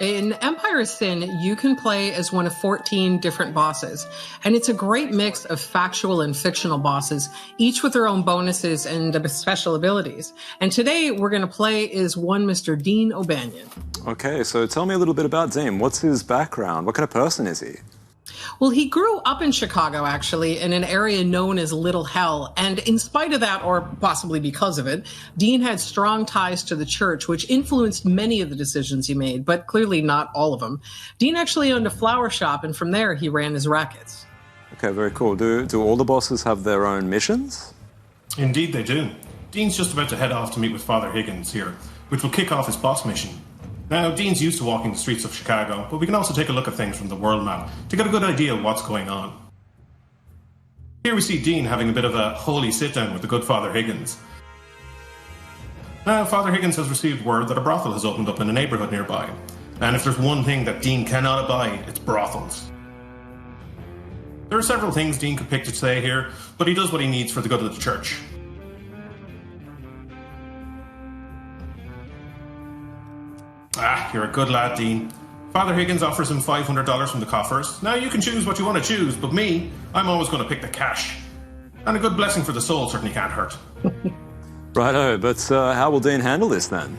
In Empire of Sin, you can play as one of 14 different bosses, and it's a great mix of factual and fictional bosses, each with their own bonuses and special abilities. And today, we're going to play as one Mr. Dean O'Banion. Okay, so tell me a little bit about Dean. What's his background? What kind of person is he? Well, he grew up in Chicago, actually, in an area known as Little Hell. And in spite of that, or possibly because of it, Dean had strong ties to the church, which influenced many of the decisions he made, but clearly not all of them. Dean actually owned a flower shop, and from there, he ran his rackets. Okay, very cool. Do all the bosses have their own missions? Indeed they do. Dean's just about to head off to meet with Father Higgins here, which will kick off his boss mission. Now, Dean's used to walking the streets of Chicago, but we can also take a look at things from the world map to get a good idea of what's going on. Here we see Dean having a bit of a holy sit-down with the good Father Higgins. Now, Father Higgins has received word that a brothel has opened up in a neighbourhood nearby, and if there's one thing that Dean cannot abide, it's brothels. There are several things Dean could pick to say here, but he does what he needs for the good of the church. Ah, you're a good lad, Dean. Father Higgins offers him $500 from the coffers. Now, you can choose what you want to choose, but me, I'm always going to pick the cash. And a good blessing for the soul certainly can't hurt. Righto, but how will Dean handle this then?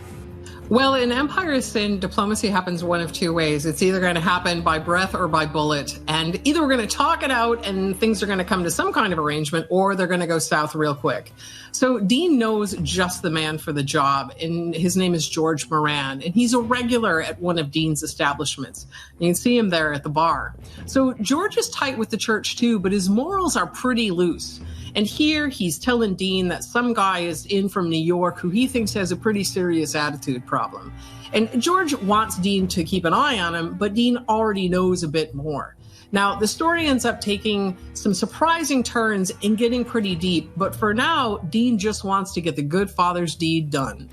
Well, in Empire of Sin, diplomacy happens one of two ways. It's either going to happen by breath or by bullet. And either we're going to talk it out and things are going to come to some kind of arrangement, or they're going to go south real quick. So Dean knows just the man for the job, and his name is George Moran, and he's a regular at one of Dean's establishments. You can see him there at the bar. So George is tight with the church too, but his morals are pretty loose. And here he's telling Dean that some guy is in from New York who he thinks has a pretty serious attitude problem. And George wants Dean to keep an eye on him, but Dean already knows a bit more. Now, the story ends up taking some surprising turns and getting pretty deep, but for now, Dean just wants to get the good father's deed done.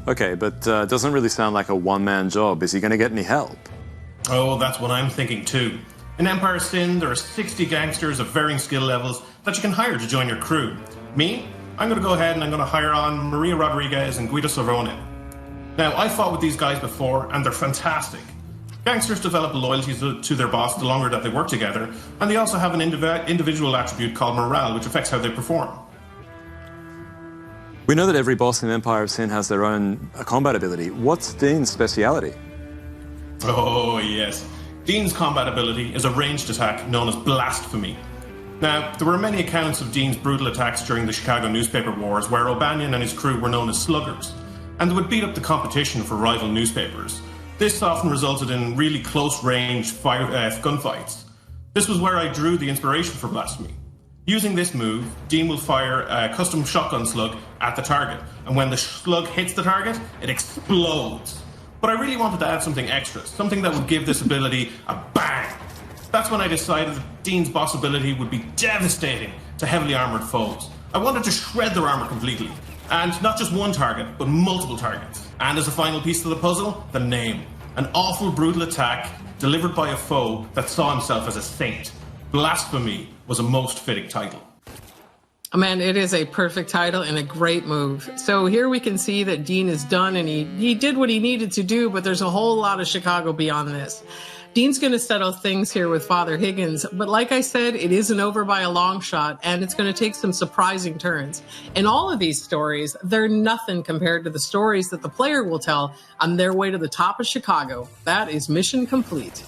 Okay, but it doesn't really sound like a one-man job. Is he going to get any help? Oh, that's what I'm thinking too. In Empire of Sin, there are 60 gangsters of varying skill levels that you can hire to join your crew. Me? I'm going to go ahead and I'm going to hire on Maria Rodriguez and Guido Cerrone. Now, I fought with these guys before, and they're fantastic. Gangsters develop loyalty to their boss the longer that they work together, and they also have an individual attribute called morale, which affects how they perform. We know that every boss in Empire of Sin has their own combat ability. What's Dean's speciality? Oh, yes. Dean's combat ability is a ranged attack known as blasphemy. Now, there were many accounts of Dean's brutal attacks during the Chicago newspaper wars where O'Banion and his crew were known as sluggers, and they would beat up the competition for rival newspapers. This often resulted in really close-range gunfights. This was where I drew the inspiration for blasphemy. Using this move, Dean will fire a custom shotgun slug at the target, and when the slug hits the target, it explodes. But I really wanted to add something extra, something that would give this ability a bang. That's when I decided that Dean's boss ability would be devastating to heavily armoured foes. I wanted to shred their armour completely, and not just one target, but multiple targets. And as a final piece to the puzzle, the name. An awful, brutal attack delivered by a foe that saw himself as a saint. Blasphemy was a most fitting title. Oh, man, it is a perfect title and a great move. So here we can see that Dean is done and he did what he needed to do, but there's a whole lot of Chicago beyond this. Dean's going to settle things here with Father Higgins, but like I said, it isn't over by a long shot, and it's going to take some surprising turns. In all of these stories, they're nothing compared to the stories that the player will tell on their way to the top of Chicago. That is mission complete.